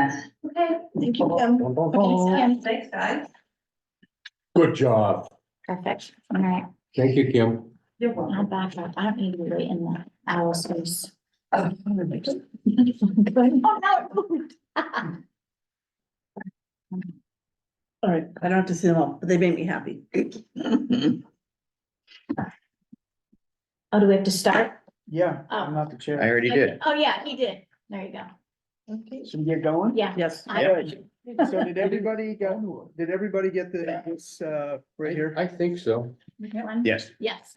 Okay, thank you, Kim. Thanks, guys. Good job. Perfect. All right. Thank you, Kim. You're welcome. I'm back up. I don't need to wait in the owl space. Oh, Oh, no, it moved. All right, I don't have to see them all, but they made me happy. Oh, do we have to start? Yeah, Oh. I'm not the I chair. already did. Oh, yeah, he did. There you go. Okay. Should we get going? Yeah. Yes. So did everybody get this, right here? I think so. One? Yes. Yes.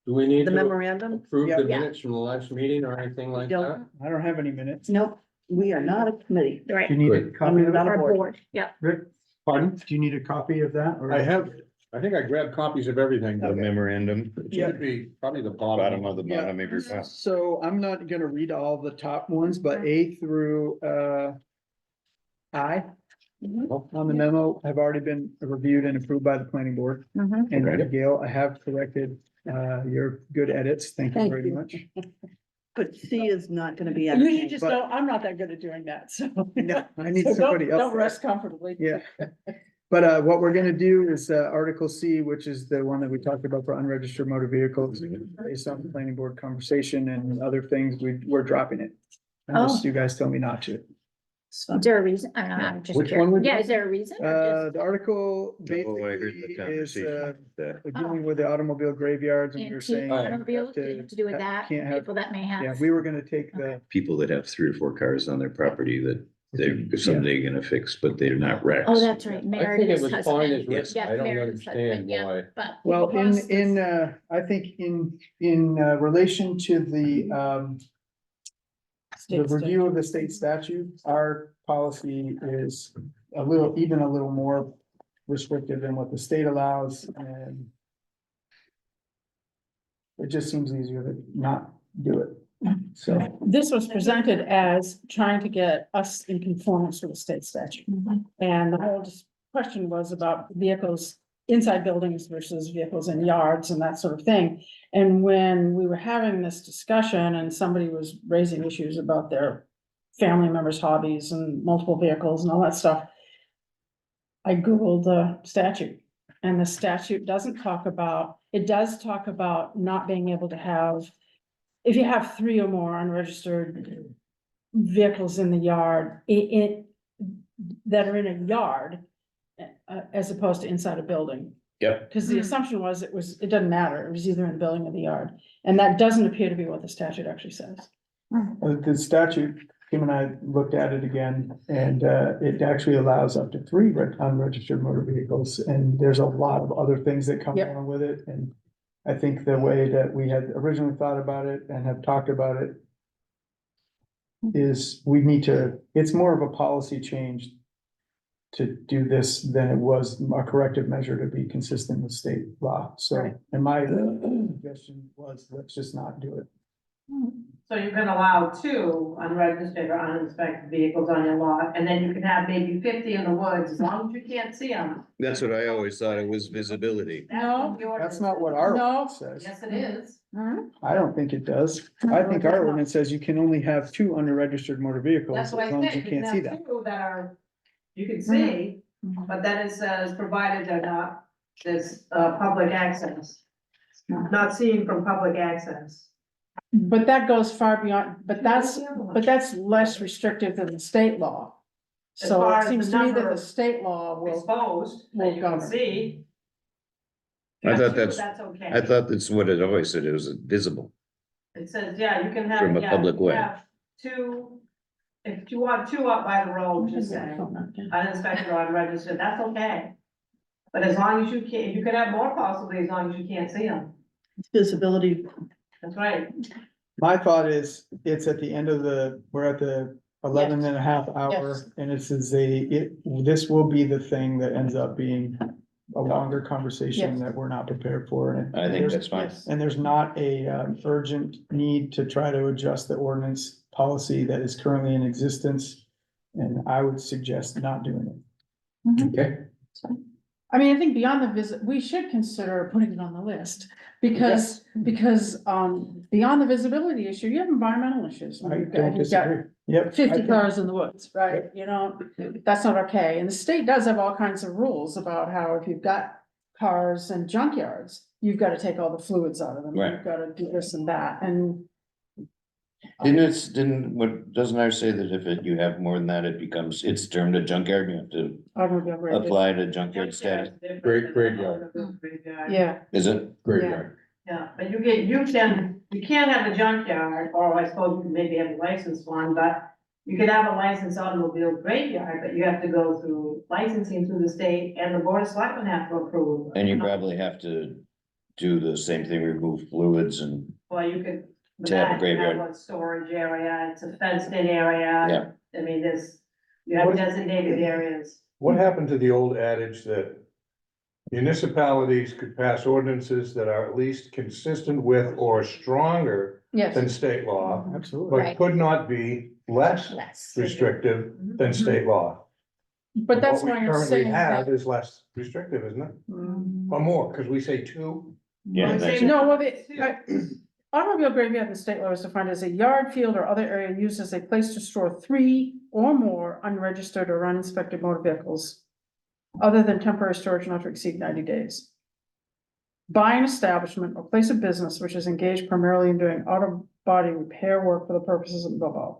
Do we need The to memorandum? approve the Yeah. minutes from the last meeting or anything like that? Don't, I don't have any minutes. nope, we are not a committee. Right. Do you need a Good. copy of Not that? a Our board. board. Yeah. Rick, Pardon? do you need a copy of that? or- I have, I think I grabbed copies of everything. The memorandum, It should be probably the bottom of the Yeah. bottom of your file. So I'm not gonna read all the top ones, but A through, I on the memo have already been reviewed and approved by the planning board. Mhm. And Okay. Gail, I have corrected, your good edits. Thank you Thank very you. much. But C is not gonna be. You entertained. just but- know, I'm not that good at doing that, so. No, I need So somebody don't else. rest comfortably. Yeah. But what we're gonna do is Article C, which is the one that we talked about for unregistered motor vehicles. Based on the planning board conversation and other things, we're dropping it. Unless you guys tell me not to. Is there a reason? I don't know. I'm just Which curious. one would Yeah, you- is there a reason? or The article Oh, I heard the basically is conversation. dealing with the automobile graveyards and just we were Antique saying. automobiles have to do with that, Can't have, people that may have. yeah, we were gonna take the, People that have 3 or 4 cars on their property that they're someday gonna fix, but they're not wrecks. Oh, that's right. I think it Meredith's was fine as husband. written. Yes. I don't Meredith's understand husband, yeah, why. But. well, Because I think in relation to the review of the state statute, our policy is even a little more restrictive than what the state allows, and it just seems easier to not do it, so. This was presented as trying to get us in conformance with the state statute. Mhm. And the whole question was about vehicles inside buildings versus vehicles in yards and that sort of thing. And when we were having this discussion and somebody was raising issues about their family members' hobbies and multiple vehicles and all that stuff, I Googled the statute, and the statute doesn't talk about, it does talk about not being able to have, if you have 3 or more unregistered vehicles in the yard, that are in a yard, as opposed to inside a building. Yep. Because the assumption was it doesn't matter, it was either in the building or the yard, and that doesn't appear to be what the statute actually says. The statute, Kim and I looked at it again, and it actually allows up to 3 unregistered motor vehicles, and there's a lot of other things that come Yep. along with it, and I think the way that we had originally thought about it and have talked about it is it's more of a policy change to do this than it was a corrective measure to be consistent with state law, so, Right. and my suggestion was, let's just not do it. So you can allow 2 unregistered or uninspected vehicles on your lot, and then you can have maybe 50 in the woods, as long as you can't see them. That's what I always thought, it was visibility. No, That's not what our No. ordinance says. Yes, it is. I don't think it does. I think our ordinance says you can only have 2 unregistered motor vehicles That's as what I long as said, you you can can't see have them. 2 that are, you can see, Mhm. but then it says, provided they're not, there's, public access. Not seen from public access. but that goes far beyond, but that's less restrictive than the state law. As So far it as seems the to me that number the of state law will, Exposed, that you can govern. see. I thought That's okay. I thought that's what it always said, it was visible. It says, yeah, you can have, From a yeah, public you way. have 2, if you want 2 up by the road, just say, uninspected or unregistered, that's okay. But as long as you can have more possibly, as long as you can't see them, Visibility, that's right. My thought is, it's at the end of we're at the 11 and a half hour, Yes. and this will be the thing that ends up being a longer conversation Yes. that we're not prepared for. And I think that's fine. And there's not a urgent need to try to adjust the ordinance policy that is currently in existence. And I would suggest not doing it. Okay. I mean, I think beyond the visit, we should consider putting it on the list. Because, beyond the visibility issue, you have environmental issues. I You've got- don't you've got disagree. Yep. I 50 think- cars in the woods, right? You know, that's not okay. And the state does have all kinds of rules about how if you've got cars and junkyards, you've got to take all the fluids out of them. Right. You've got to do this and that. And Doesn't ours say that if you have more than that, it's termed a junkyard, you have to automobile grade. apply to junkyard status? Graveyard. Yeah, Is it? Graveyard. Yeah, but you can't have a junkyard, or I suppose you can maybe have a licensed one, but you could have a licensed automobile graveyard, but you have to go through licensing through the state, and the board of selectmen have to approve. And you probably have to do the same thing, remove fluids and, Well, you could. To have a that, you graveyard. One storage area, it's a fenced in area. Yeah. I mean, you have What- designated areas. What happened to the old adage that municipalities could pass ordinances that are at least consistent with or stronger yes. than state law, Absolutely. but Right. could not be less Less. restrictive than state law? But that's What why we I'm currently saying have that. is less restrictive, isn't it? Mm. Or more, because we say two. yeah, Well, that's say- No, well, automobile graveyard in the state law is defined as a yard, field, or other area used as a place to store 3 or more unregistered or uninspected motor vehicles, other than temporary storage not to exceed 90 days. By an establishment or place of business which is engaged primarily in doing auto body repair work for the purposes of blah, blah.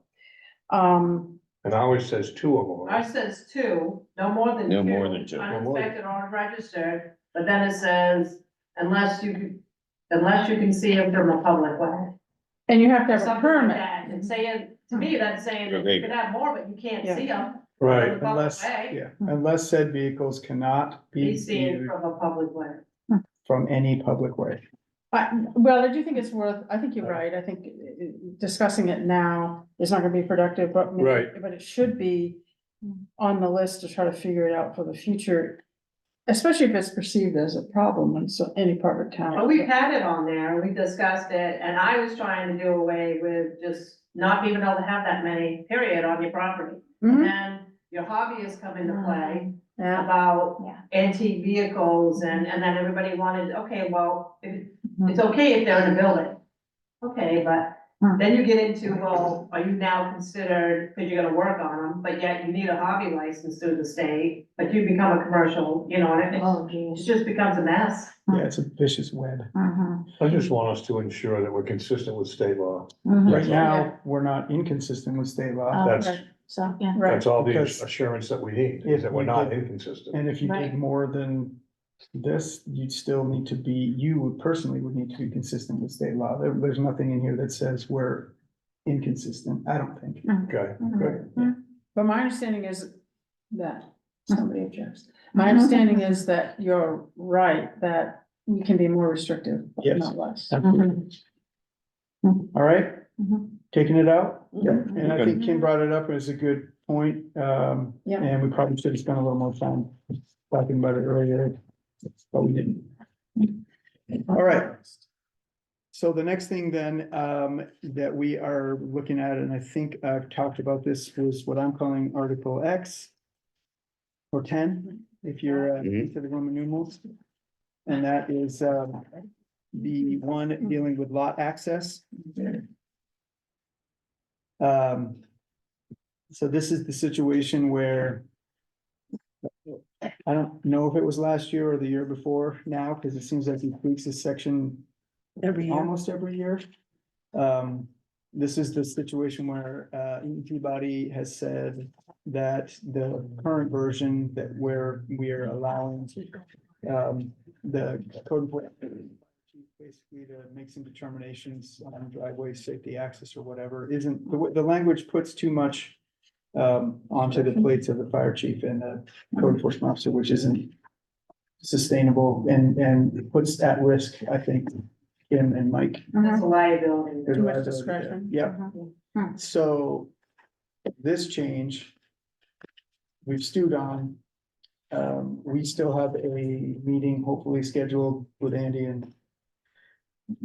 And ours says two or more. Ours says 2, no more than 2. No more than 2. Uninspected or unregistered, but then it says, unless you can see them from a public way. And you have to have a Something like permit. that, and saying, to me, that's saying that you can have more, but you can't Yeah. see them. Right. Unless, unless said vehicles cannot Be be seen viewed from a public way. from any public way. Well, I do think it's worth, I think you're right. I think discussing it now is not gonna be productive, but. Right. But it should be on the list to try to figure it out for the future. Especially if it's perceived as a problem in so any part of town. But we've had it on there, we discussed it, and I was trying to do away with just not being able to have that many, period, on your property. And Mhm. then your hobbyists come into play Yeah. about Yeah. antique vehicles, and then everybody wanted, okay, well, it's okay if they're in a building. Okay, but then you get into, well, are you now considered, because you're gonna work on them, but yet you need a hobby license through the state, but you become a commercial, you know, and Oh, it geez. just becomes a mess. Yeah, it's a vicious web. Mhm. I just want us to ensure that we're consistent with state law. Mhm. Right Yeah. now, we're not inconsistent with state law. Oh, That's- right. So, yeah. Right. That's all the Because assurance that we need, if is that we're we not did- inconsistent. And if you Right. did more than this, you'd still need to be, you would personally would need to be consistent with state law. There's nothing in here that says we're inconsistent, I don't think. Okay, good. But my understanding is that, somebody objects, my understanding is that you're right, that we can be more restrictive, but Yes. not less. Absolutely. All right, Mhm. taking it out? Yep. And I think Kim brought it up as a good point, Yeah. and we probably should have spent a little more time talking about it earlier, but we didn't. All right. So the next thing then, that we are looking at, and I think I've talked about this, was what I'm calling Article X. Or 10, if you're into the Roman numerals. And that is, the one dealing with lot access. So this is the situation where. I don't know if it was last year or the year before now, because it seems like he tweaks this section almost every year. This is the situation where, ET body has said that the current version that where we are allowing, the code enforcement basically to make some determinations on driveway safety access or whatever, isn't, the language puts too much onto the plates of the fire chief and the code enforcement officer, which isn't sustainable and puts at risk, I think, Kim and Mike. That's a liability. Too much discretion. Yep. Mhm. So this change we've stewed on. We still have a meeting hopefully scheduled with Andy and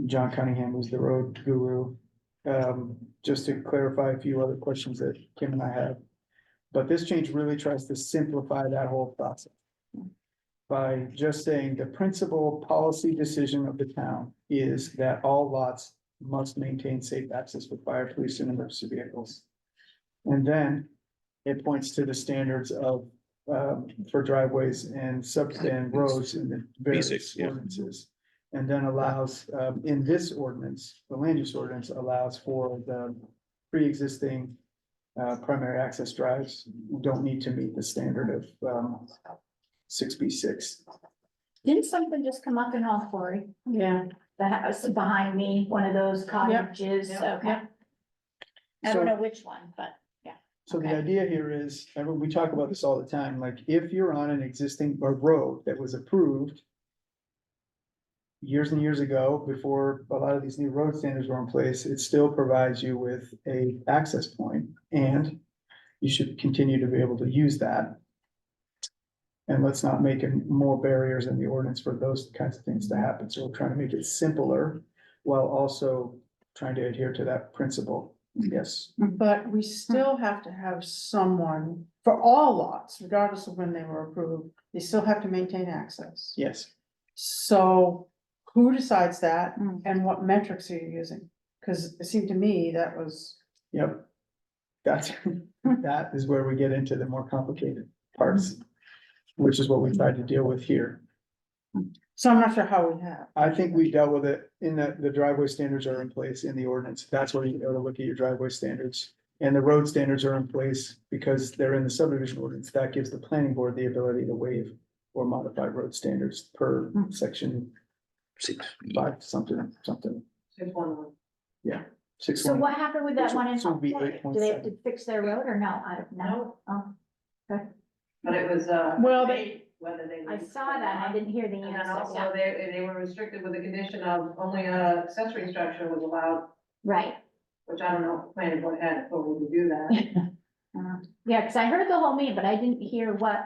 John Cunningham, who's the road guru. Just to clarify a few other questions that Kim and I have. But this change really tries to simplify that whole process. by just saying the principal policy decision of the town is that all lots must maintain safe access for fire, police, and emergency vehicles. And then it points to the standards of, for driveways and and roads in the various Basics, yeah. ordinances. And then allows, in this ordinance, the land use ordinance allows for the pre-existing primary access drives don't need to meet the standard of, 6B6. Didn't something just come up in Hall Quarry? Yeah. The house behind me, one of those cottages, Yep. okay. Yep. I don't know which one, but So the Okay. idea here is, and we talk about this all the time, like if you're on an existing or road that was approved years and years ago, before a lot of these new road standards were in place, it still provides you with a access point, and you should continue to be able to use that. And let's not make it more barriers in the ordinance for those kinds of things to happen. So we're trying to make it simpler while also trying to adhere to that principle. Yes. But we still have to have someone, for all lots, regardless of when they were approved, they still have to maintain access. Yes. So who decides that Mm. and what metrics are you using? Cause it seemed to me that was, Yep. That's, that is where we get into the more complicated parts, which is what we tried to deal with here. so I'm not sure how we have. I think we dealt with it in that the driveway standards are in place in the ordinance. That's where you go to look at your driveway standards. And the road standards are in place because they're in the subdivision ordinance. That gives the planning board the ability to waive or modify road standards per section 5, something. 611. Six so one. what happened with that one in So Hall it'd be Quarry? Do they have to 8.7. fix their road or no? I don't know. Oh, But it was, Well, debate whether they. I saw that. I didn't hear the And then answer. also Yeah. they were restricted with the condition of only a accessory structure was allowed, Right. which I don't know if the planning board had authority to do that. Yeah, cause I heard the whole meeting, but I didn't hear what,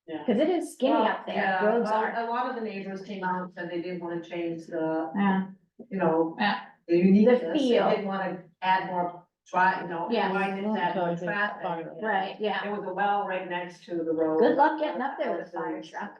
Yeah. cause it is skinny Well, up there. yeah, Roads well, are. a lot of the neighbors came out and said they didn't wanna change the, Yeah. you know, Yeah. the uniqueness. The They feel. didn't wanna add more Yeah. widen, add more Because they traffic. fire. Right, yeah. There was a well right next to the road. Good luck getting up there with a fire truck.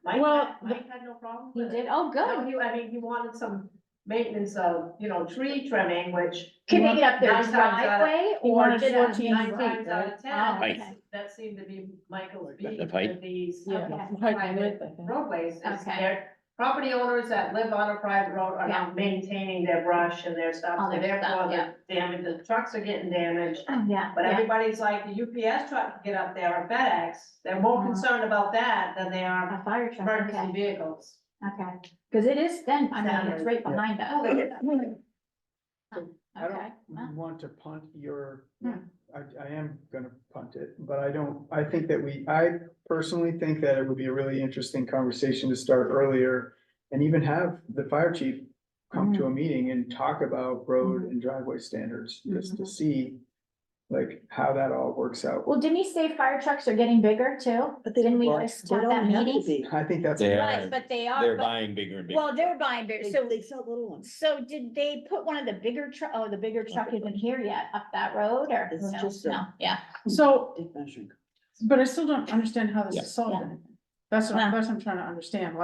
Well, Mike had no problem You with it. did? Oh, No, good. I mean, he wanted some maintenance of, tree trimming, which Can they get up their Nine times out of- driveway He or wanted did 14 it? nine feet, times out right? of 10, Oh, Height. okay. that seemed to be Michael's The beat height. with these Yeah, Okay. height and private width, I think. roadways. Is Okay. their property owners that live on a private road are not maintaining their brush and their stuff, All so their stuff, therefore the damage, the trucks are getting damaged. Yeah, But yeah. everybody's like, the UPS truck can get up there or FedEx, they're more Uh-huh. concerned about that than they are A fire truck, emergency okay, vehicles. okay. Cause it is thin, I mean, it's right Yeah. behind us. I Okay. don't want to punt your, Hmm. I am gonna punt it, but I think that I personally think that it would be a really interesting conversation to start earlier. And even have the fire chief come to a meeting and talk about road and driveway standards, just to see like how that all works out. Well, didn't he say fire trucks are getting bigger too? But they Didn't we well, just they have that don't have to meeting? be. I think that's. They Right, are, but they are, they're but, buying bigger and bigger. well, they're buying bigger, so, They sell little ones. so did they put one of the bigger the bigger truck isn't here yet up that road or? It's who knows? just No, yeah. So, Take measuring. but I still don't understand how this Yeah. is solved. Yeah. anything. That's Yeah. what I'm trying to understand,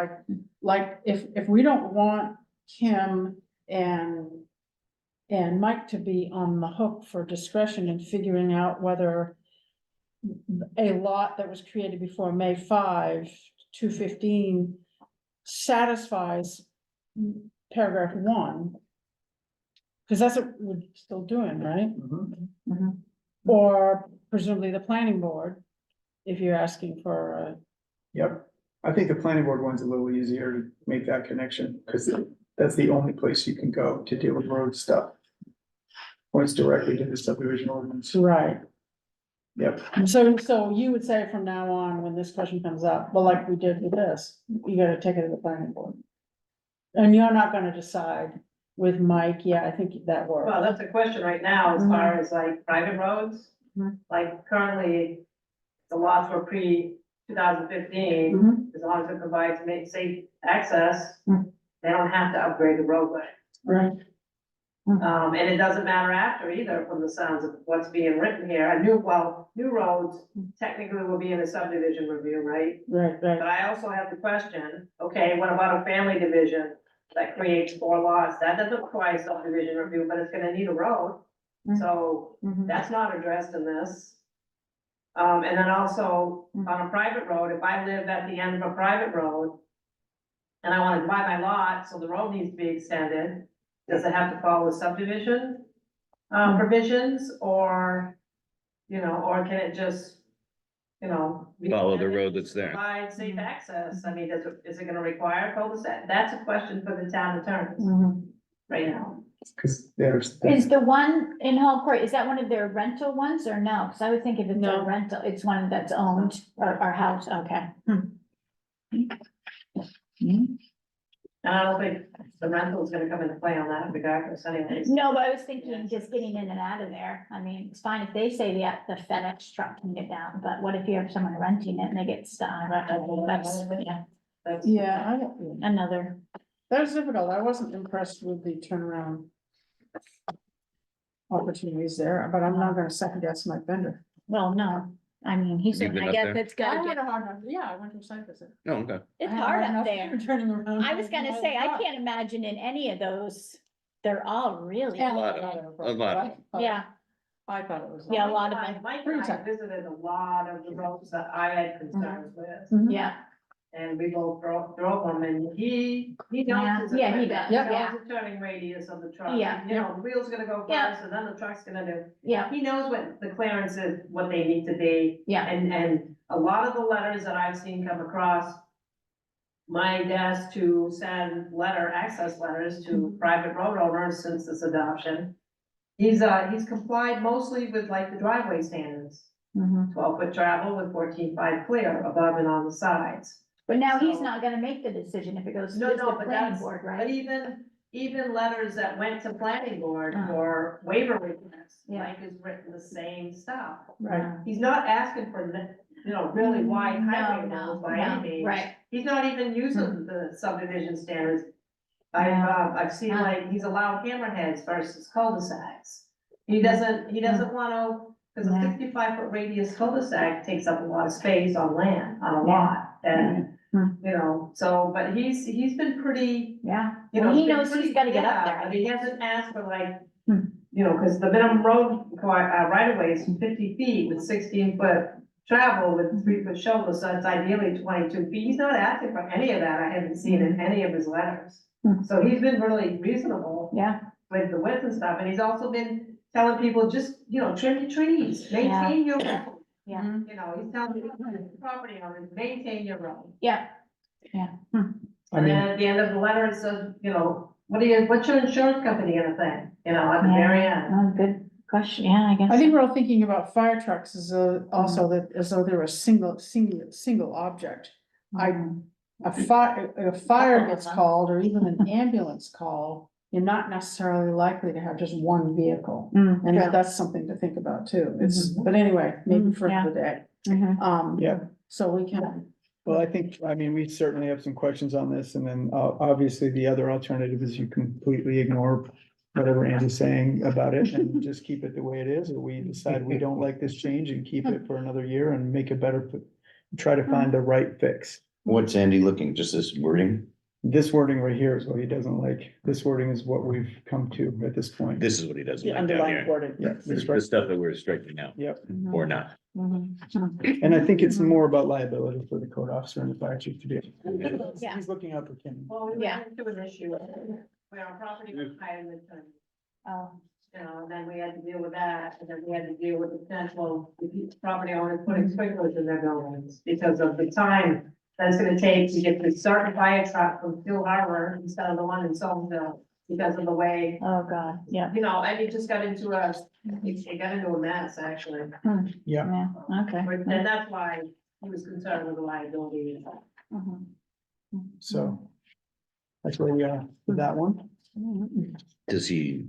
like if we don't want Kim and Mike to be on the hook for discretion in figuring out whether a lot that was created before May 5, 215 satisfies paragraph 1. Cause that's what we're still doing, right? Mhm. Or presumably the planning board, if you're asking for, Yep, I think the planning board one's a little easier to make that connection, because that's the only place you can go to deal with road stuff. Points directly to the subdivision ordinance. right, Yep, so you would say from now on, when this question comes up, well, like we did with this, you gotta take it to the planning board. And you're not gonna decide with Mike, yeah, I think that Well, works. that's a question right now, as far as like private roads. Mhm. Like currently, the lots were pre-2015, Mhm. as long as it provides safe access, Mhm. they don't have to upgrade the roadway. Right, And it doesn't matter after either, from the sounds of what's being written here. New roads technically will be in a subdivision review, right? Right, But I also have the question, okay, what about a family division that creates 4 lots? That doesn't require subdivision review, but it's gonna need a road. So that's not addressed in this. And then also on a private road, if I live at the end of a private road and I wanna divide my lot, so the road needs to be extended, does it have to follow subdivision provisions, or, or can it just, be Follow the extended road to that's there. provide safe access? I mean, is it gonna require cul-de-sac? That's a question for the town attorneys right now. Cause there's. Is the one in Hall Court, is that one of their rental ones or no? Cause I would think if it's a No. rental, it's one that's owned or house, okay. And I don't think the rental is gonna come into play on that regardless anyways. No, but I was thinking just getting in and out of there. I mean, it's fine if they say the FedEx truck can get down, but what if you have someone renting it and they get stuck? That's, yeah, That's- yeah, I don't, another. that was difficult, I wasn't impressed with the turnaround opportunities there, but I'm not gonna second guess my vendor. Well, no, I mean, he You've said, been I up guess there? it's I gotta had get, a hard time, yeah, I went to a site visit. Oh, okay. it's I had hard enough up there. Turning around. I was gonna say, I can't imagine in any of those, they're all really, Yeah, lot a lot. yeah, I thought it was. Yeah, a lot of them. Mike and I visited a lot of the roads that I had concerns with, Mhm. yeah, and we both drove them, and he Yeah, knows his yeah, he equipment. does, He yeah. knows the turning radius of the truck. Yeah. The wheel's gonna go Yeah. first, and then the truck's gonna do. yeah, He knows what the clearance is, what they need to be. yeah. And a lot of the letters that I've seen come across my desk to send access letters to private road owners since this adoption. He's complied mostly with like the driveway standards, 12-foot travel with 14.5 clear above and on the sides. But now he's So- not gonna make the decision if it goes to No, the no, but planning that's, board, but right? even letters that went to planning board Uh. for waiver requests, Yeah. Mike has written the same stuff. Right. He's not asking for, really wide highway No, rules by no, any means. right. He's not even using the subdivision standards. Yeah. I've seen Huh. like, he's allowed hammerheads versus cul-de-sacs. He doesn't wanna, cause a Yeah. 65-foot radius cul-de-sac takes up a lot of space on land, on a lot, and, so, but he's been pretty, Yeah, Well, he knows he's gotta get up there. But he hasn't asked for like, Hmm. cause the minimum road right of way is 50 feet with 16-foot travel with 3-foot shoulder, so it's ideally 22 feet. He's not asking for any of that. I haven't seen in any of his letters. Hmm. So he's been really reasonable yeah, with the width and stuff, and he's also been telling people, just, trim your trees, maintain your road. yeah, He's telling the property owners, maintain your road. yeah, yeah. I And mean, then at the end of the letter, it says, what's your insurance company gonna think, at the very end? Oh, good question, yeah, I guess. I think we're all thinking about fire trucks as though, also that, as though they're a single object. A fire gets called, or even an ambulance call, you're not necessarily likely to have just one vehicle. And true. that's something to think about too. But anyway, maybe for Yeah. the day. Mhm. yeah, So we can, well, I mean, we certainly have some questions on this, and then, obviously, the other alternative is you completely ignore whatever Andy's saying about it and just keep it the way it is, or we decide we don't like this change and keep it for another year and make it better, try to find the right fix. What's Andy looking, just this wording? This wording right here is what he doesn't like. This wording is what we've come to at this point. This is what he doesn't the like down underlying here. wording. Yeah, The that's right. stuff that we're striking out, Yep, or not. Mhm. and I think it's more about liability for the code officer and the fire chief to be. Yeah. He's looking out for Kim. Well, we Yeah. ran into an issue where our property was higher than 10. Oh, And then we had to deal with that, and then we had to deal with the potential, property owners putting sprinklers in their buildings because of the time that it's gonna take to get the certain fire truck from Steel Harbor instead of the one in Somerville, because of the way, oh, God, yeah, and it just got into it got into a mess, actually. Yeah, yeah, okay. And that's why he was concerned with the liability. Mhm. so that's where we are with that one. Does he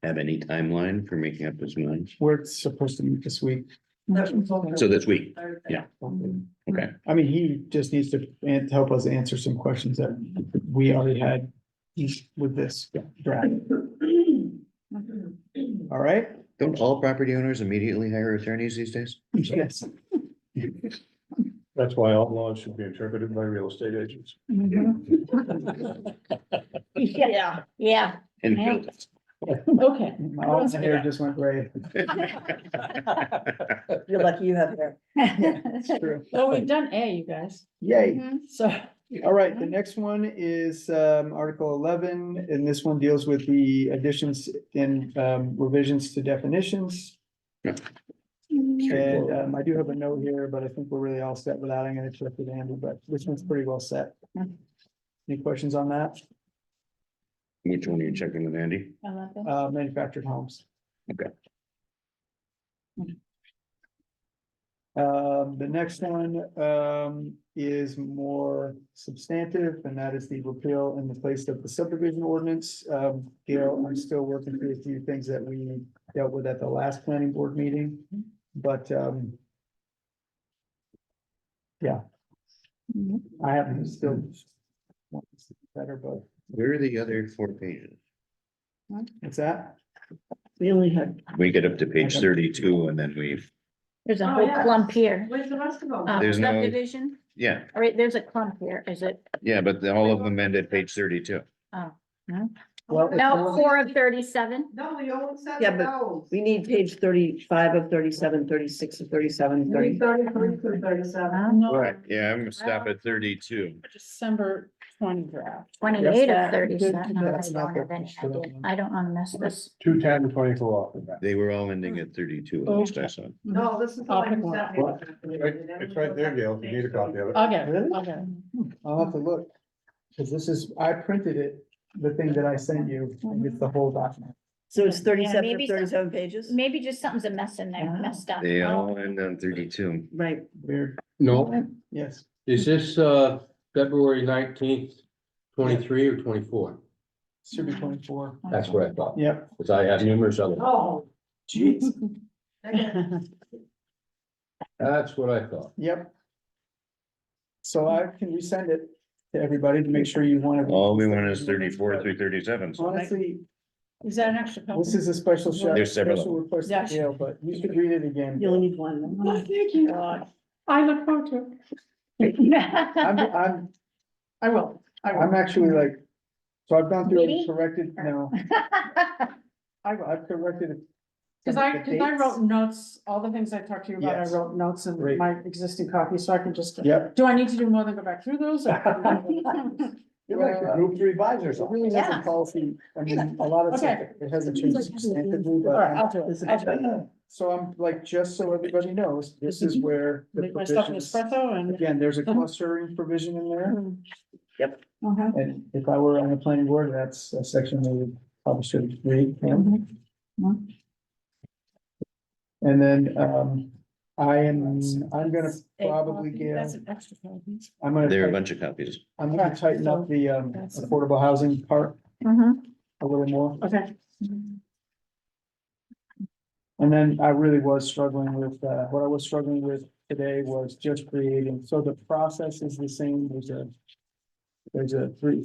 have any timeline for making up his mind? We're supposed to meet this week. So this week, Thursday. yeah. Okay, I mean, he just needs to help us answer some questions that we already had with this draft. All right? Don't all property owners immediately hire attorneys these days? Yes. That's why all laws should be interpreted by real estate agents. Yeah, yeah. And Yeah. buildings. Okay. My hair just went gray. You're lucky you have hair. It's true. Well, we've done A, you guys, Yay. Mhm. so. All right, the next one is Article 11, and this one deals with the additions and revisions to definitions. And I do have a note here, but I think we're really all set with that. I'm gonna check with Andy, but this one's pretty well set. Any questions on that? Which one are you checking with Andy? I love it. Manufactured homes. Okay. The next one is more substantive, and that is the repeal in the place of the subdivision ordinance. Gail, I'm still working through a few things that we dealt with at the last planning board meeting, but yeah, Mhm. I haven't still want to see better, but Where are the other 4 pages? what's that? We only had, We get up to page 32 and then we, There's a Oh, whole yeah. clump here. Where's the rest of them? There's no- Subdivision, yeah, all right, there's a clump here, is it? yeah, but all of them end at page 32. Oh, no, Well, no, 4 of 37. No, we only said Yeah, but those. we need page 35 of 37, 36 of 37, 30. 33 through 37. Oh, Right, yeah, I'm gonna stop at 32. December 20 draft. 28 Yes. of 37. No, That's I not don't have the- any idea. I don't wanna miss this. 210 and 24 off the bat. They were all ending at 32, at least I saw. No, this is the I'll one pick you one. sent me. Well, It's right there, Gail, if you need a copy of it. I'll get it, Really? I'll get it. I'll have to look, because this is, I printed it, the thing that I sent you, and it's the whole document. So it's 37 maybe of some- 37 pages? Maybe just something's a mess in there, messed up. They all end on 32. Right. Weird, No, yes. is this February 19th, 23 or 24? Should be 24. That's what I thought, Yep, because I have numerous other, Oh. jeez, that's what I thought. yep. So I can resend it to everybody to make sure you want to. All we want is 34 through 37. So Honestly, Is that an extra copy? this is a special shot. There's several. Special request Yeah. to Gail, but you should read it again. You only need one. Oh, thank you. I look forward to I'm, I will. I'm actually like, so I've gone through Me? and corrected, no, I've corrected it. Cause I wrote notes, all the things I talked to you about, I Yes. wrote notes in Great. my existing copy, so I can just. Yep. Do I need to do more than go back through those? or- You're like a group 3 advisor or It something. really has Yeah. a policy, I mean, a lot of stuff, Okay. it hasn't changed substantively, All right, but. I'll do it. I'll do it. So I'm like, just so everybody knows, this is where the Make my stuff in provisions, espresso and. again, there's a clustering provision in there. Uh-huh. And if I were on the planning board, that's a section we would probably should read. yeah. Mhm. And then, I'm gonna probably get, That's an extra copy. I'm gonna, there are a tighten- bunch of copies. I'm gonna tighten up the, affordable housing part Mhm. a little more. Okay. And then I really was struggling with, what I was struggling with today was just creating, so the process is the same, it's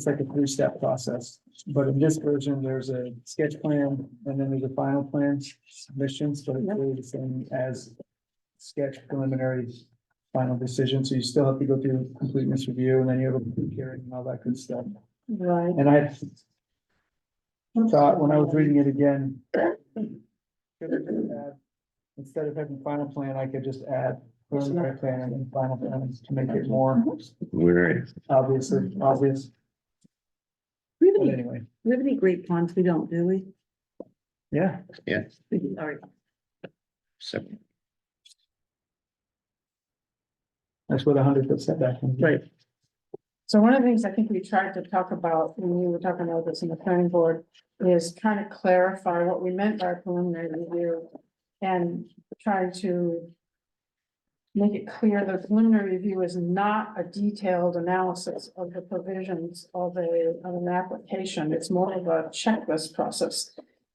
like a 3-step process. But in this version, there's a sketch plan and then there's a final plan submissions, but it's really the same as sketch preliminary final decision. So you still have to go through completeness review and then you have a public hearing and all that good stuff. Right. And I thought when I was reading it again, instead of having final plan, I could just add preliminary plan and then final plan to make it more We're, obvious. We have But any, anyway, we have any great ponds? We don't, do we? yeah, All right. separate. that's where the 100-foot setback comes. in. Right. So one of the things I think we tried to talk about when we were talking about this in the planning board is kind of clarify what we meant by preliminary review. And trying to make it clear that preliminary review is not a detailed analysis of the provisions of an application. It's more of a checklist process.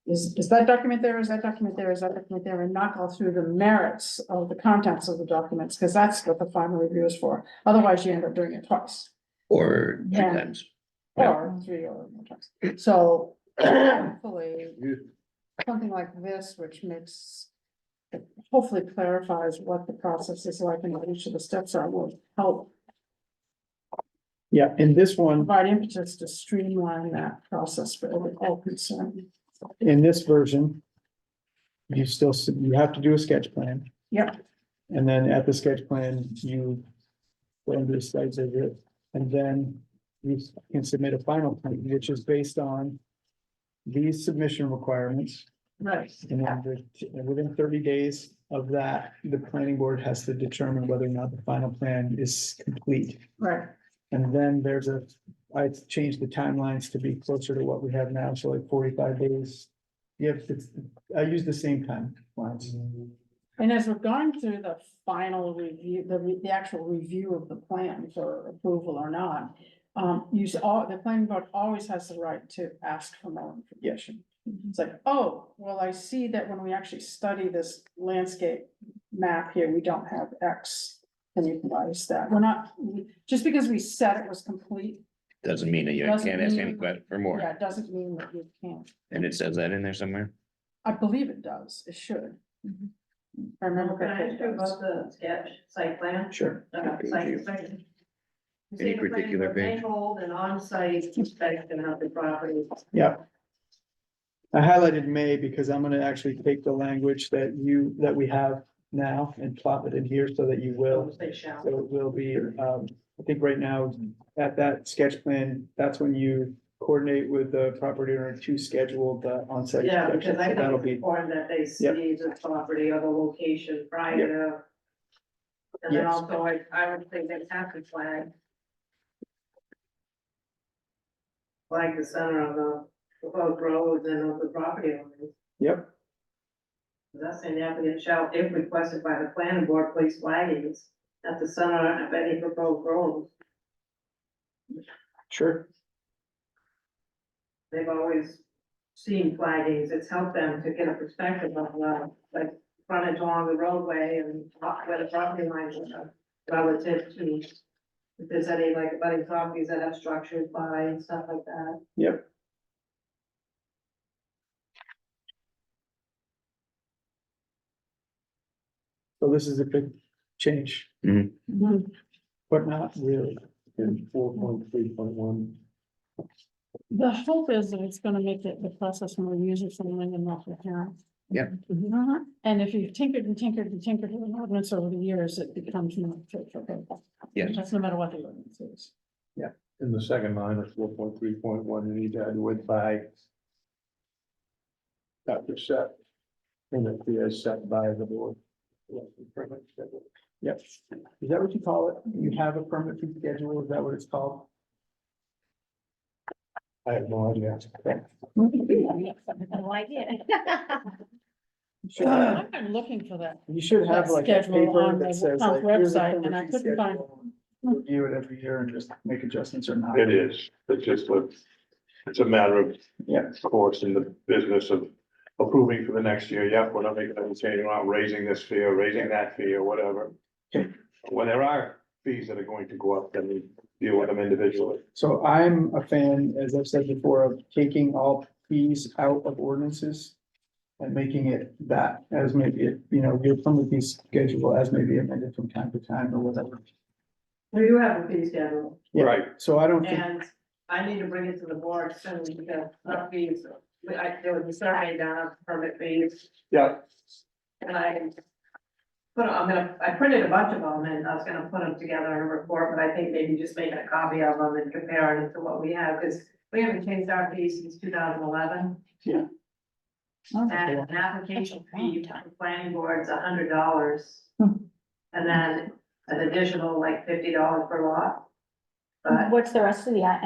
Is that document there? Is that document there? Is that document there? And not go through the merits of the contents of the documents, because that's what the final review is for. Otherwise, you end up doing it twice. Or 3 Yeah. times. Yeah. Or 3 or more times. So hopefully, something like this, which makes, hopefully clarifies what the process is like and what each of the steps are, will help Yeah, in this one, provide impetus to streamline that process for all concerned. in this version, you still, you have to do a sketch plan. Yep. And then at the sketch plan, you go into the site visit, and then you can submit a final plan, which is based on these submission requirements. Right. And then within 30 days of that, the planning board has to determine whether or not the final plan is complete. Right. And then I changed the timelines to be closer to what we have now, so like 45 days. I use the same timelines. And as we're going through the final review, the actual review of the plan for approval or not, the planning board always has the right to ask for more information. It's like, oh, well, I see that when we actually study this landscape map here, we don't have X. Can you provide us that? We're not, just because we said it was complete, Doesn't mean that you Doesn't can't ask any mean- question for more. yeah, it doesn't mean that you can't. And it says that in there somewhere? I believe it does, it should. If I remember Can I correctly, ask it you does. about the sketch, site plan? Sure. Site. Any You say the planning particular board may page? hold an on-site inspection of the property. Yeah. I highlighted may because I'm gonna actually take the language that we have now and plop it in here so that you will. They shall. So it will be, I think right now, at that sketch plan, that's when you coordinate with the property owner to schedule the on-site. Yeah, inspection. because I So think that'll it's be, important that they Yep. see the property or the location prior to. And then Yes. also, I would think they'd have to flag the center of the proposed roads and of the property owners. yep, That's saying the applicant shall, if requested by the planning board, place flaggings at the center of any proposed roads. sure. They've always seen flaggings, it's helped them to get a perspective of, like, frontage along the roadway and where the property lines are relative to. If there's any, like, abutting properties that have structures by and stuff like that. Yep. So this is a big change, but not really. In 4.3.1. The hope is that it's gonna make the process more user-friendly and more coherent. Yeah. And if you've tinkered and tinkered and tinkered with an ordinance over the years, it becomes more fit for purpose. Yes. That's no matter what the ordinance is. In the second line of 4.3.1, you need to add with by. After set. And it is set by the board. Yep. Is that what you call it? You have a permit fee schedule, is that what it's called? I have no idea. No idea. I've been looking for that. You should have That like a schedule paper on the that says town's like, here's a website, permit and I fee couldn't find schedule. Review it every year and just make adjustments or not. It is, it's just it's a matter of, Yeah. of course, in the business of approving for the next year, yep, we're not making any change, we're not raising this fee or raising that fee or whatever. Okay. When there are fees that are going to go up, then we deal with them individually. So I'm a fan, as I've said before, of taking all fees out of ordinances. And making it that as maybe, your permit fee schedule as maybe amended from time to time or whatever. We do have a fee schedule, Yeah, Right. So I don't think, and I need to bring it to the board soon, because our fees, there was a survey done of permit fees, Yeah, and I printed a bunch of them, and I was gonna put them together in a report, but I think maybe just making a copy of them and comparing it to what we have, because we haven't changed our fees since 2011. Yeah. And an application fee for the planning board's $100. Hmm. And then an additional like $50 per lot. But What's the rest of the, off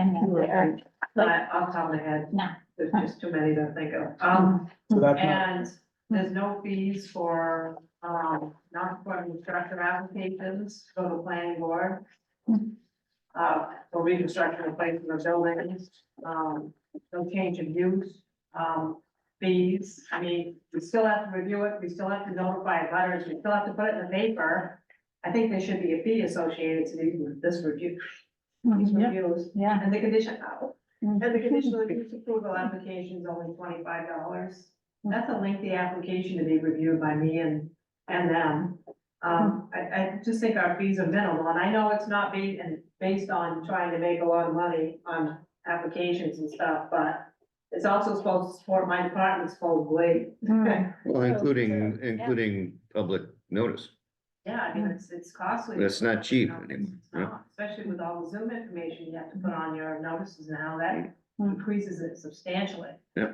the top of my head, no. there's just too many to think of. so that's not, And there's no fees for, non-conforming structure applications for the planning board. For reconstruction, replacement of buildings, no change of use, fees. I mean, we still have to review it, we still have to notify butters, we still have to put it in the paper. I think there should be a fee associated to this review, these Yeah, reviews, yeah. and the condition, and the conditional use approval application is only $25. that's a lengthy application to be reviewed by me and them. I just think our fees are minimal, and I know it's not based on trying to make a lot of money on applications and stuff, but it's also supposed to support my department supposedly. Well, including public notice. Yeah, I mean, it's costly. That's not cheap anymore, It's not, especially with all the Zoom information you have to put on your notices now, that increases it substantially. Yeah.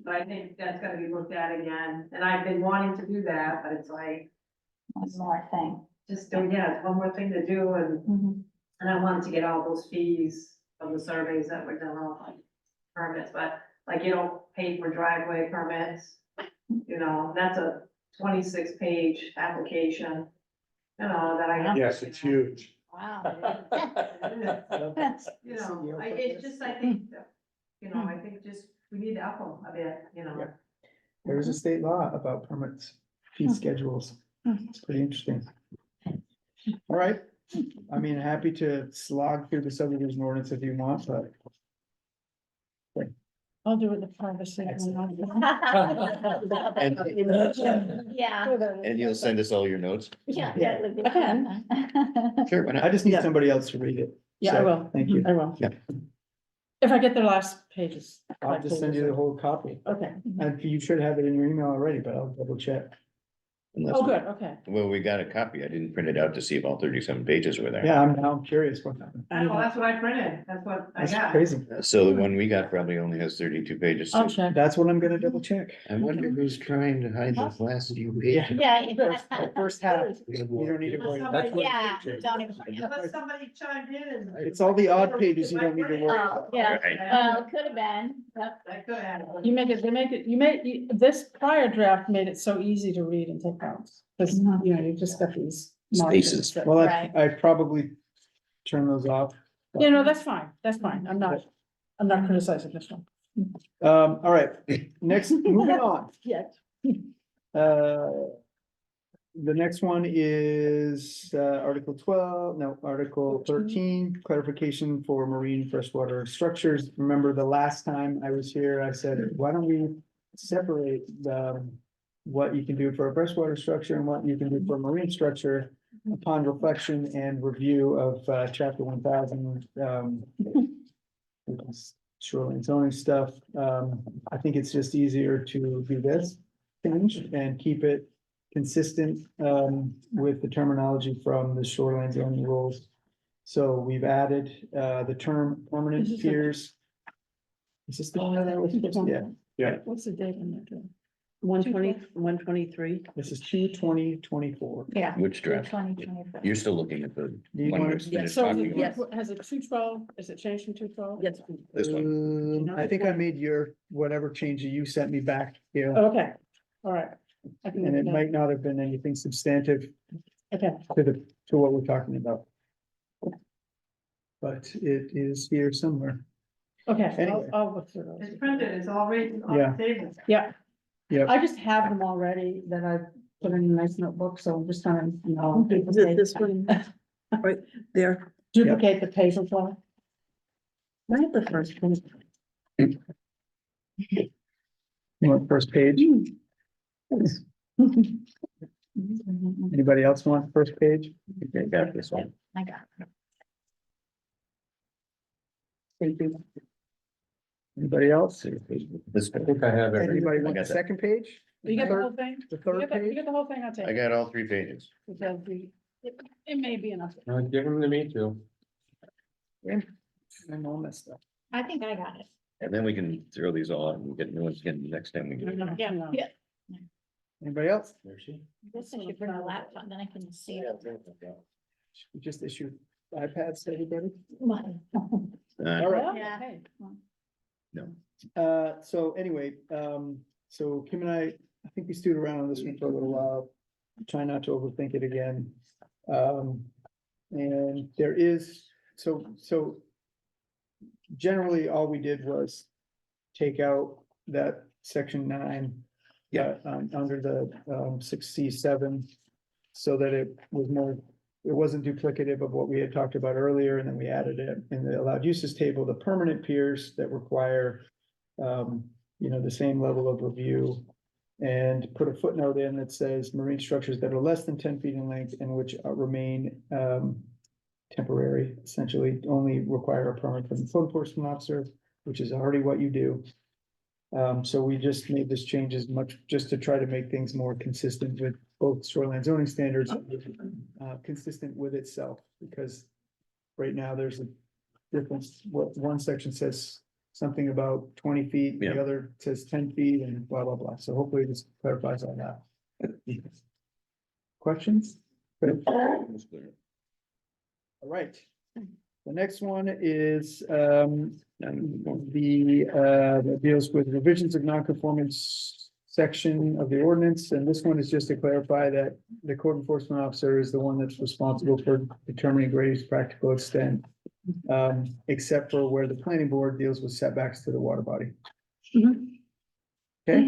But I think that's gotta be looked at again, and I've been wanting to do that, but it's like, One more thing. just, yeah, it's one more thing to do, and I wanted to get all those fees from the surveys that were done on like permits, but like you don't pay for driveway permits. You know, that's a 26-page application, you know, that I. Yes, it's huge. Wow. You know, it's just, I think, you know, I think just, we need to up them a bit, you know. Yeah. There is a state law about permits, fee schedules. It's pretty interesting. All right, I mean, happy to slog through the subdivision ordinance if you want, but I'll do it the privacy. Yeah, And you'll send us all your notes? yeah, that would be. I can. Sure, why not? I just need Yeah. somebody else to read it. Yeah, I So, will. Thank you. I will. Yeah. If I get the last pages. I'll just send you the whole copy. Okay. And you should have it in your email already, but I'll double check. Oh, good, okay. Well, we got a copy. I didn't print it out to see if all 37 pages were there. Yeah, I'm now curious what happened. Well, that's what I printed, that's what I That's got. crazy. So the one we got probably only has 32 pages. I'll too. check. That's what I'm gonna double check. I wonder who's trying to hide the last few pages. Yeah. The first half, you don't need to worry. That's what- Yeah, don't even. Unless somebody chimed in and. It's all the odd pages you don't need to worry about. Oh, yeah, Right. well, could have been, yep. I could have. This prior draft made it so easy to read and take notes. Cause you know, you just got these. markers Spaces. that- Well, Right. I probably turn those off. Yeah, no, that's fine, that's fine. I'm not criticizing this one. All right, next, moving on. Yet. The next one is, Article 12, no, Article 13, clarification for marine freshwater structures. Remember the last time I was here, I said, why don't we separate what you can do for a freshwater structure and what you can do for a marine structure upon reflection and review of, chapter 1000, shoreline zoning stuff. I think it's just easier to do this change and keep it consistent with the terminology from the shoreline zoning rules. So we've added the term permanent This is a- piers. Is this the one that I was? Yeah, What's the date on that? 123. this is 2/20/24. Yeah. Which draft? 2024. You're still looking at the Do you one want- that's Yeah, finished so talking yes. about? has it 212? Is it changed from 212? Yes. This one. I think I made your, whatever change that you sent me back, yeah, Okay, all right. I can and it look at might not have been anything substantive that. Okay, to what we're talking about. But it is here somewhere. okay, Anyway. I'll look through those. It's printed, it's all written on Yeah. the table. Yeah. Yep. I just have them already that I put in a nice notebook, so I'm just trying to, you know. Is it this one? Right there. Duplicate the paper flow. I have the first one. You want first page? Anybody else want first page? Okay, got this one. I got it. Anybody else? This, I think I have everything. Anybody I want the got that. second page? You got the Third- whole thing? The You third got the- you page? got the whole thing, I'll take I it. got all 3 pages. Because it may be enough. Give them to me too. I'm all messed up. I think I got it. And then we can throw these all out and get new ones again next time we get. it. Yeah. Yeah. Anybody else? This I should bring a laptop, then I can see it. We just issued iPads to everybody. Uh, All right. Yeah. Hey. So anyway, so Kim and I think we stewed around on this one for a little while. Try not to overthink it again. And there is, so generally, all we did was take out that section 9. Yeah. Under the 6C7, so that it was more, it wasn't duplicative of what we had talked about earlier, and then we added it in the allowed uses table, the permanent piers that require you know, the same level of review. And put a footnote in that says marine structures that are less than 10 feet in length and which remain temporary, essentially only require a permit from the code enforcement officer, which is already what you do. So we just made this change as much, just to try to make things more consistent with both shoreline zoning standards, consistent with itself, because right now there's a difference. What one section says something about 20 feet, the Yeah. other says 10 feet and blah, blah, blah. So hopefully this clarifies all that. Questions? Good. All right. The next one is, that deals with revisions of non-conformance section of the ordinance, and this one is just to clarify that the code enforcement officer is the one that's responsible for determining greatest practical extent, except for where the planning board deals with setbacks to the water body. Okay,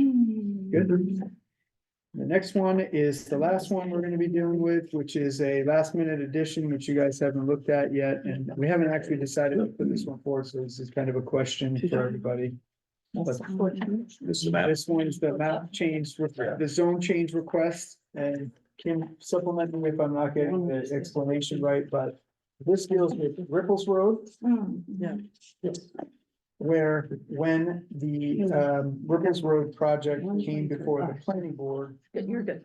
good. The next one is the last one we're gonna be dealing with, which is a last minute addition, which you guys haven't looked at yet, and we haven't actually decided to put this one forward, so this is kind of a question for everybody. But this one is the map change, the zone change request, and Kim, supplement me if I'm not getting the explanation right, but this deals with Ripples Road. Yeah. Where when the Ripples Road project came before the planning board, Good, you're good.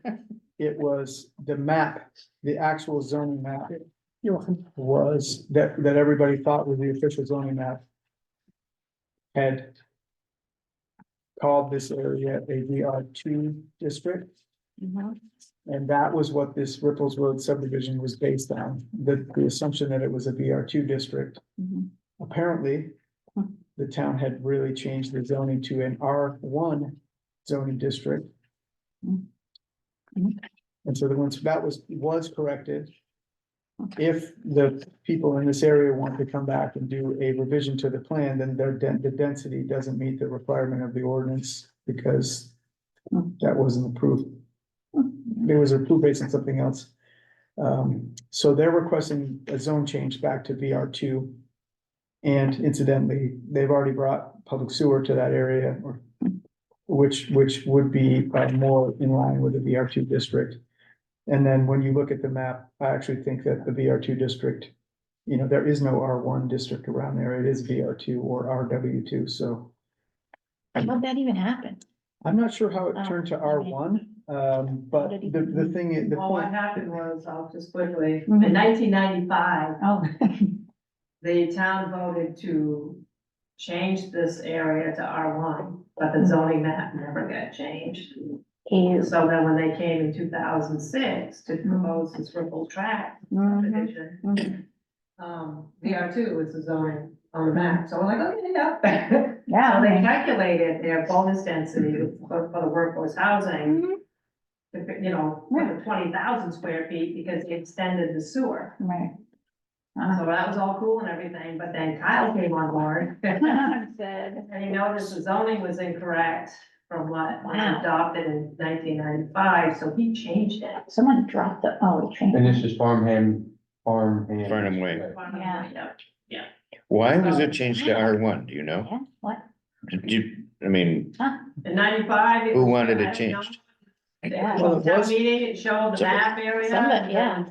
it was the map, the actual zoning map You're welcome. was that everybody thought was the official zoning map. Had called this area a VR2 district. And that was what this Ripples Road subdivision was based on, the assumption that it was a VR2 district. Apparently, the town had really changed the zoning to an R1 zoning district. And so once that was corrected, if the people in this area want to come back and do a revision to the plan, then the density doesn't meet the requirement of the ordinance because that wasn't approved. It was approved based on something else. So they're requesting a zone change back to VR2. And incidentally, they've already brought public sewer to that area, which would be more in line with the VR2 district. And then when you look at the map, I actually think that the VR2 district, you know, there is no R1 district around there. It is VR2 or RW2. So How'd that even happen? I'm not sure how it turned to R1. But the thing is, the Well, what point, happened was, I'll just quickly, Mhm. in 1995, Oh. the town voted to change this area to R1, but the zoning map never got changed. Ew. So then when they came in 2006 to propose this Ripple Track subdivision, VR2 was the zoning on the map, so we're like, okay, yeah. So Yeah. they calculated their bonus density for the workforce housing, you know, for the 20,000 square feet, because they extended the sewer. Right. So that was all cool and everything, but then Kyle came on board. I'm sad. And he noticed the zoning was incorrect from what was Wow. adopted in 1995, so he changed it. Someone dropped the, oh, he changed. And this is Farnham Way. Yeah. Why was it changed to R1? Do you know? Yeah, what? Did you, I mean, In 95. who wanted it I don't know. changed? Yeah. Well, it Town was- meeting, it showed the Somebody- map area. Somebody, yeah.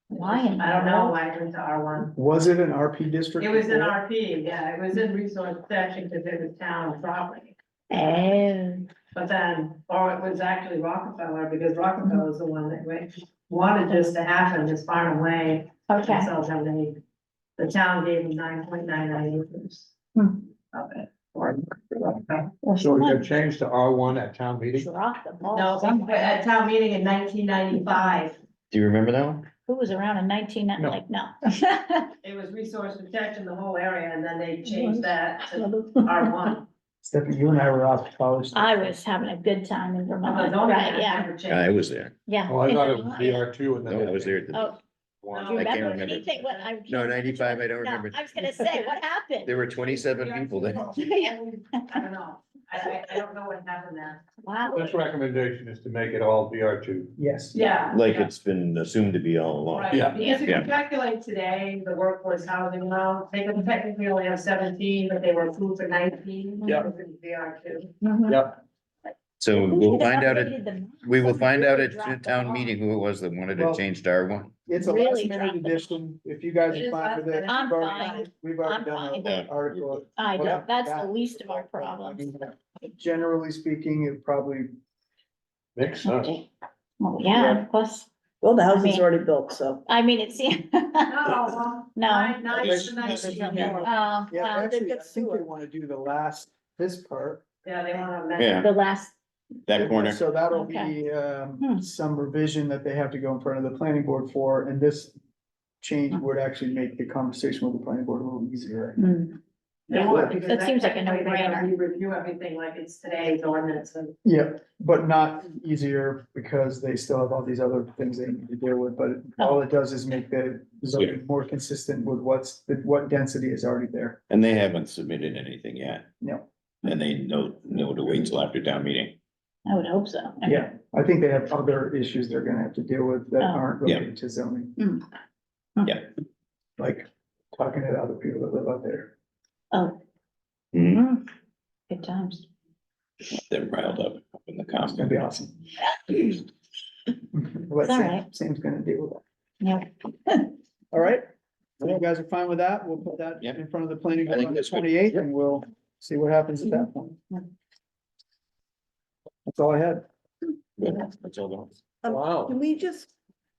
Why in I don't the know world? why it went to R1. was it an RP district? It was in before? RP, yeah, it was in resource protection because it was town property. Oh. But then, or it was actually Rockefeller, because Rockefeller is the one that wanted this to happen, this Farnham Way. Okay. And so then the town gave them 9.99 acres Hmm. of it. Or Rockefeller. So it got changed to R1 at town meeting? Dropped the ball No, somewhere. at town meeting in 1995, Do you remember that one? Who was around in 1990, No. like, no. it was resource protection, the whole area, and then they changed that to R1. Stephanie, you and I were off to college. I was having a good time in But the Vermont, zoning right, map yeah, never changed. I was there. yeah. Oh, I in thought it was Vermont. VR2 and then. No, I was there at the, Oh, do No, you I can't remember remember. anything? What, No, 95, I don't No, remember. I was gonna say, what happened? There were 27 people there. I don't know. I don't know what happened there. Wow. This recommendation is to make it all VR2. Yes. Yeah. Like yeah. it's been assumed to be all along. Right, Yeah, because if yeah. you calculate today, the workforce housing amount, they could technically only have 17, but they were approved for 19. Yeah. They are too. Yep. So We we'll should have find out, updated the map. we will Somebody find out really at dropped the town ball. meeting who it was that wanted Well- to change to R1. It's a Really last minute dropped the ball. addition, if you guys It are is fine last with it. minute. I'm we've already- fine. We've already I'm done fine. an article. That's That- the least of our problems. Generally speaking, it probably, Makes sense. Well, yeah, plus, Well, the house I is mean- already built, so. I mean, it's, yeah. No, well, No. nine to 19. Oh, yeah, well, actually, I think they wanna do the last, this part. Yeah, they want to. Yeah. the last, That corner. So that'll Okay. be, Hmm. some revision that they have to go in front of the planning board for, and this change would actually make the conversation with the planning board a little easier. That seems like a no-brainer. We review everything like it's today's ordinance and. Yeah, but not easier because they still have all these other things they need to deal with, but all it does is make the zoning more consistent with what density is already there. And they haven't submitted anything yet. No. And they know to wait till after town meeting. I would hope so. I mean, Yeah, I think they have other issues they're gonna have to deal with that Oh. aren't related to zoning. Hmm. Yeah. Like talking to other people that live out there. Oh. Mhm. Mm. Good times. They're riled up in the It's gonna costume. be awesome. It's all right. Sam's gonna deal with Yeah. that. All right, so you guys are fine with that? We'll put that Yep. in front of the planning I board think on the that's good. 28th, and we'll see what happens at that point. Yeah. That's all I had. That's all going. Wow. Can we just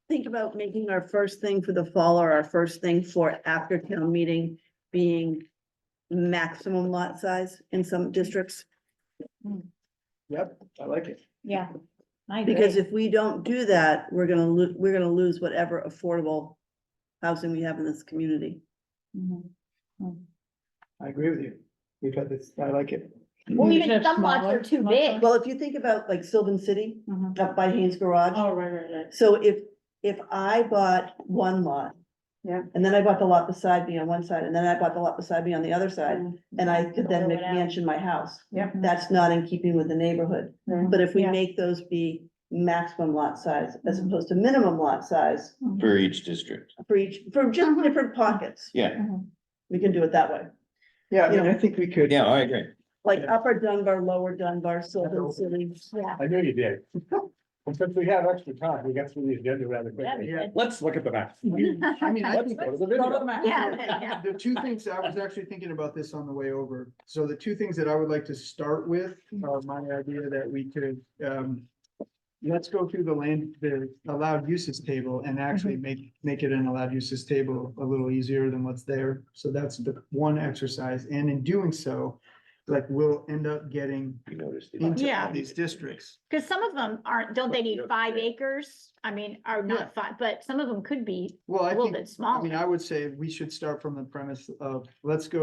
think about making our first thing for the fall or our first thing for after town meeting being maximum lot size in some districts? Yep, I like it. Yeah. I agree. Because if we don't do that, we're gonna lose whatever affordable housing we have in this community. Mhm. I agree with you. We've had this, I like it. Well, You even should have some lots are smaller too lot big. size. Well, if you think about like Sylvan City, Mhm. up by Haynes Garage. Oh, right. So if I bought one lot. Yeah. And then I bought the lot beside me on one side, and then I bought the lot beside me on the other side, and I could then Build it out. McMansion my house. Yep. That's not in keeping with the neighborhood, but if we Yeah. make those be maximum lot size as opposed to minimum lot size For each district. for each, for just Mhm. different pockets, Yeah, we can do it that way. Yeah, I mean, I think we could. yeah, I agree. Like Upper Dunbar, Lower Dunbar, Sylvan City. Yeah. I knew you did. Well, since we have extra time, we got through the agenda rather That'd be quickly. good. Let's look at the map. I mean, I Let's think go to the video. Yeah. the two things, I was actually thinking about this on the way over. So the two things that I would like to start with are my idea that we could, let's go through the allowed uses table and actually make it an allowed uses table a little easier than what's there. So that's the one exercise. And in doing so, like, we'll end up getting You noticed. into Yeah. all these districts. Cause some of them aren't, don't they need 5 acres? I mean, or Yeah. not 5, but some of them could be Well, a I little think, bit I smaller. mean, I would say we should start from the premise of, let's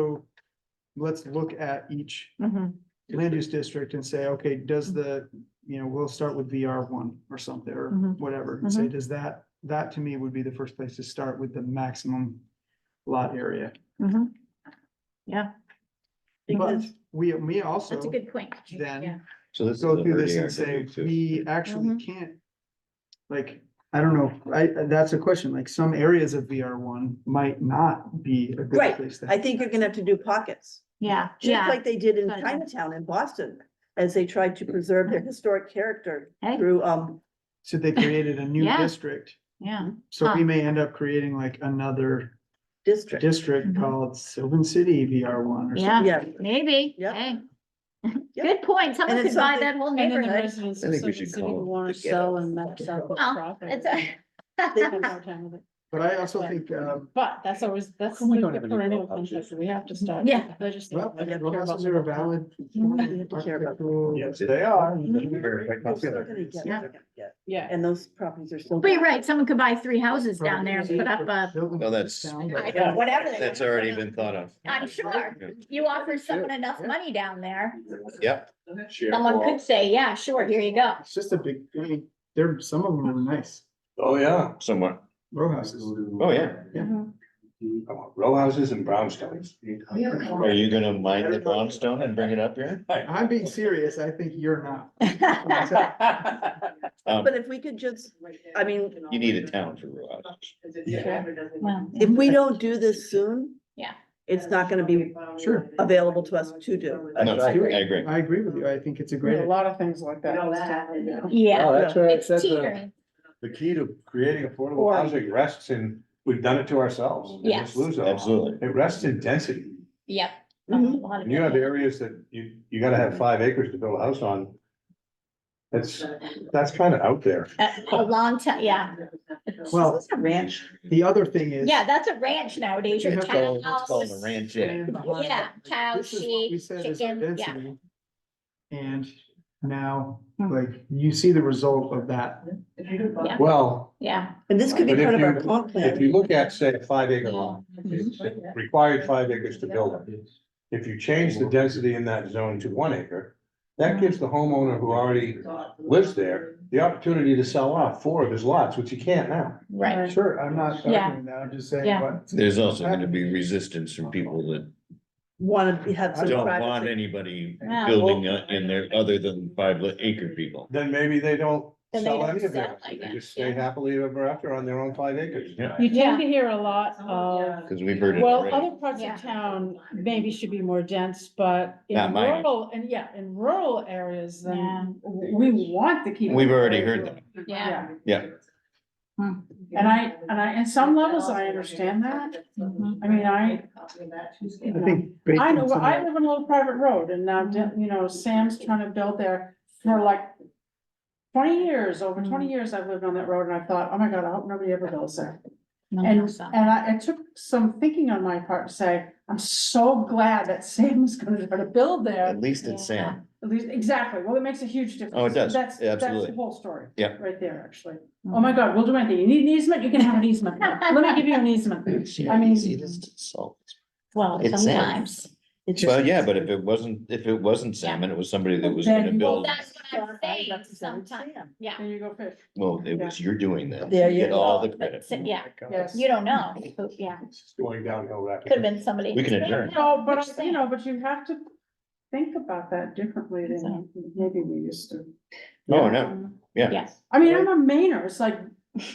look at each Mhm. land use district and say, okay, does we'll start with VR1 or something, or Mhm. whatever, and say, does that to me would be the first place to start with the maximum lot area. Mhm. Yeah, But Because- we also that's a good point. Yeah. then So this is go the through this and say, RDR. we actually Mhm. can't. Like, I don't know, that's a question, like some areas of VR1 might not be a good Right, place to. I think you're gonna have to do pockets, Yeah, just yeah. like they did in Good. Chinatown in Boston, as they tried to preserve their historic character Hey. through, So they created a new Yeah. district, Yeah. so we Huh. may end up creating like another district. district Mhm. called Sylvan City VR1 or Yeah. something. Yeah, Maybe, Yep. hey. Yep. Good point. Someone And it's could buy something- that whole And then the neighborhood. residents I of think we Sylvan should City call who it wanna the sell ghetto. and max out the Well, profit. it's They have a hard time with it. But I also think, But that's always, that's Come, we don't have the any perennial row houses. conflict, we have to start. Yeah. Legislating. well, We have to row care about houses are a the local. valid. We have to care about architectural- Yes, they are. We're still gonna get Yeah. what we're gonna get. Yeah. And those properties are still. But you're right, someone could buy 3 houses down there and put up a, Well, that's- Sound I like- don't know, whatever. they That's want. already been thought of. I'm sure. You offer someone enough money down there, Yep. someone could say, yeah, sure, here you go. It's just a big, I mean, some of them are nice, Oh, yeah. Somewhat. row houses. Oh, yeah. Yeah. Mhm. I want row houses and brownstones. Are you gonna mine the brownstone and bring it up here? I'm being serious, I think you're not. But if we could just, I mean, You need a town for rural houses. Well, if we don't do this soon. Yeah. It's not gonna be Sure. available to us to do. No, I agree. I agree with you, I think it's a We great. have a lot of things like that. Yeah, That's right. it's teetering, The key to creating affordable Or- housing rests in, we've done it to ourselves. in Yes. this LUZO. Absolutely. It rests in density. yep. Mhm. A lot of And you have it. areas that you gotta have 5 acres to build a house on. That's kind of out there. A long time, yeah. Well, Ranch. the other thing is. Yeah, that's a ranch nowadays, your You have to- cow It's called a house. ranch. Yeah, cow, This is what we sheep, said is chicken, yeah. density. And now, Hmm. like, you see the result of that. Yeah. Well, Yeah, And this could be But if part of our you- comp if plan. you look at, say, a 5 acre lot, it's required 5 acres to build it. If you change the density in that zone to 1 acre, that gives the homeowner who already lives there the opportunity to sell off 4 of his lots, which he can't now. right, Sure, I'm not Yeah. arguing that, I'm just saying, Yeah. but. There's also gonna be resistance from people that Wanna have some don't want privacy. anybody Yeah. building in there other than 5 acre people. Then maybe they don't Then they sell don't any of sell, it. I They guess, just stay yeah. happily ever after on their own 5 acres. Yeah, You Yeah. tend to hear a lot of, cause we've heard it well, already. other parts Yeah. of town maybe should be more dense, but in Not mine. rural, and yeah, in rural areas, Yeah. then we want to keep. We've it already very heard rural. that. yeah. Yeah, And I, in some levels, I understand that. Mhm. I mean, I think. based I on know, some of I that- live on a little private road and now, you know, Sam's trying to build there for like 20 years, over 20 years I've lived on that road and I thought, oh my God, I hope nobody ever builds there. No, And, so. it took some thinking on my part to say, I'm so glad that Sam's gonna try to build there. at least it's Sam. At least, exactly, well, it makes a huge difference. Oh, it does. That's the Absolutely. whole story. Yeah. Right there, actually. Oh my God, we'll do anything. You need an easement, you can have an easement. Let me give you an easement. I mean- See, this is salt. Well, It's sad. sometimes. Well, yeah, but if it wasn't Sam and it was somebody that was Then gonna you- Well, build, that's what I'm saying, sometimes, yeah. There you go, fish. well, it was, you're doing that. There you Get all the But, credit. yeah, Yes. you don't know, who- yeah, It's just going downhill could have rapidly. been somebody. We can adjourn. No, but Which you know, but you have to think about that differently than maybe we used to. Oh, no, yeah. Yes. I mean, I'm a Mainer, it's like,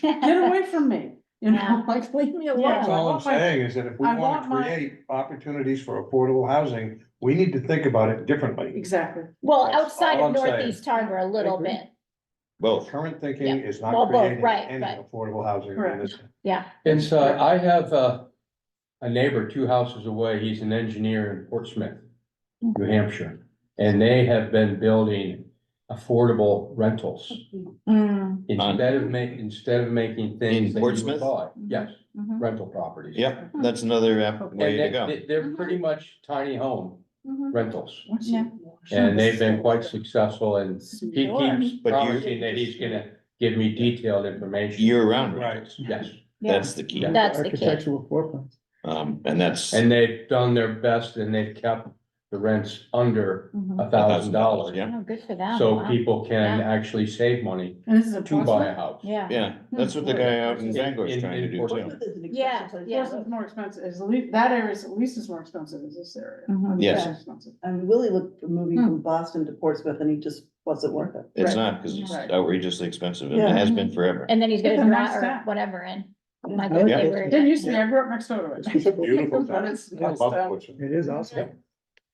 get away from me, you know, Yeah. like, leave me alone. Yeah. That's I all I'm want my- saying is that if we I wanna want my- create opportunities for affordable housing, we need to think about it differently. Exactly. Well, That's outside all of I'm saying. Northeast Harbor a little agree. bit, Both. Current thinking Yeah. is Well, not both, creating right, any but- affordable housing in this. yeah. It's, I have a neighbor 2 houses away, he's an engineer in Portsmouth, New Hampshire. And they have been building affordable rentals Mm, instead of making things that you would Portsmouth? buy. Yes, mhm, rental properties. Yep, that's another way to And go. they're pretty much tiny home mhm. rentals. Yeah. And they've been quite successful and he Sure. keeps But you- promising that he's gonna give me detailed information. Year-round Right. rentals. Yes, Yeah. That's the key. That's the key. Architectural floor plans. And that's and they've done their best and they've kept the rents under Mhm. $1,000. yeah, Oh, good for them. So Wow. people can Yeah. actually save money And this is a to buy a Portsmouth? house. Yeah. yeah, that's what the guy out in Bangor is In- trying to in do Portsmouth. too. Portsmouth is an Yeah, expensive place to yeah. live. Portsmouth's more expensive, is at least, that area is at least as more expensive as this area. Mhm. Yes. More expensive. And Willie looked at moving Hmm. from Boston to Portsmouth and he just wasn't worth it. It's Right. not, cause it's Right. outrageously expensive, and it Yeah. has been forever. And then he's gonna It's a nice drive or town. whatever in. My Yeah. good Yeah. neighbor. Didn't used to be, I grew up next door to it. It's a beautiful But town. it's- I it's, love uh, Portsmouth. It is awesome.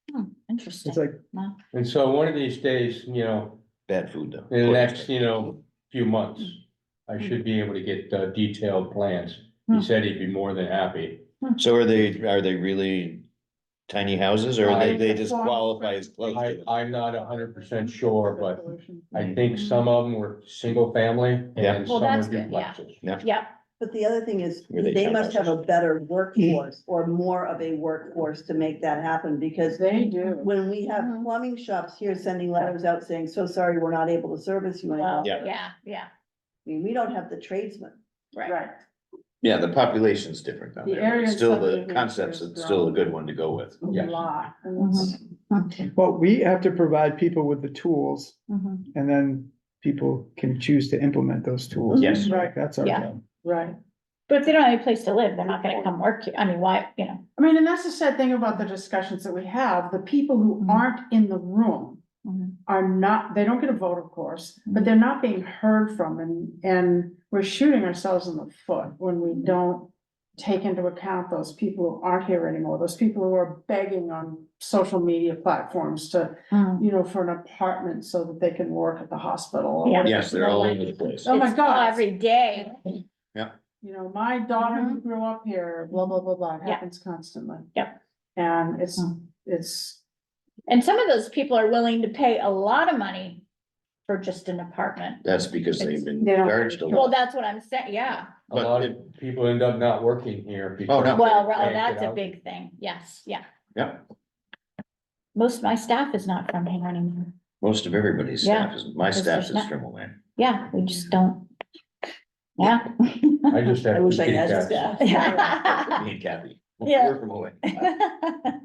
Hmm, Interesting. It's like, And so one of these days, Bad food though. in the next, few months, I should be able to get detailed plans. He Hmm. said he'd be more than happy. So are they really tiny houses, or they just qualify as close to it? I'm not 100% sure, but I think some of them were single family Yeah. and Well, some were that's good, yeah. duplexes. Yeah, But the other thing is, Were they they must have a townhouses? better workforce or more of a workforce to make that happen because They do. when we have Mhm. plumbing shops here sending letters out saying, so sorry, we're not able to service you well, anymore. Yeah. yeah. I mean, we don't have the tradesmen. Right. Yeah, the population's different down The there, area but still in the Southern New concept's Hampshire is still a good one to go with. A Yes. lot. And it's- well, we have to provide people with the tools Mhm. and then people can choose to implement those tools. Yes. Right. That's our Yeah. job. Right. But if they don't have any place to live, they're not gonna come work here. I mean, why, you know? I mean, and that's the sad thing about the discussions that we have, the people who Mhm. aren't in the room are not, they don't get a vote, of course, but they're not being heard from, and we're shooting ourselves in the foot when we don't take into account those people who aren't here anymore, those people who are begging on social media platforms to, Mm. you know, for an apartment so that they can work at the hospital. or Yeah. whatever. Yes, they're all over the place. Oh my It's God. every day. You know, my daughter who grew up here, blah, blah, blah, blah, it Yeah. happens constantly. Yep. And it's, Mm. it's, And some of those people are willing to pay a lot of money for just an apartment. That's because they've been They don't- charged a Well, lot. that's what I'm saying, yeah. A But lot it- of people end up not working here. Oh, because no. Well, they can't that's get a out. big thing. Yes, yeah. Yeah, Most of my staff is not from here anymore. most of everybody's staff is, my Because staff there's is not- from Luann. Yeah, we just don't. Yeah. I just have. I wish two I kitty had cats. staff. Me and Kathy. Yeah. We're from Luann.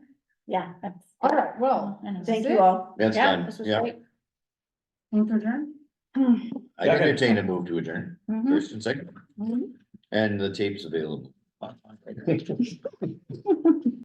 Yeah, that's. all right, well, Anyways. Thank you all. That's Yeah, done, this was yeah. great. move to adjourn? I entertain a move to adjourn, Mhm. first and second, Mhm. and the tape's available.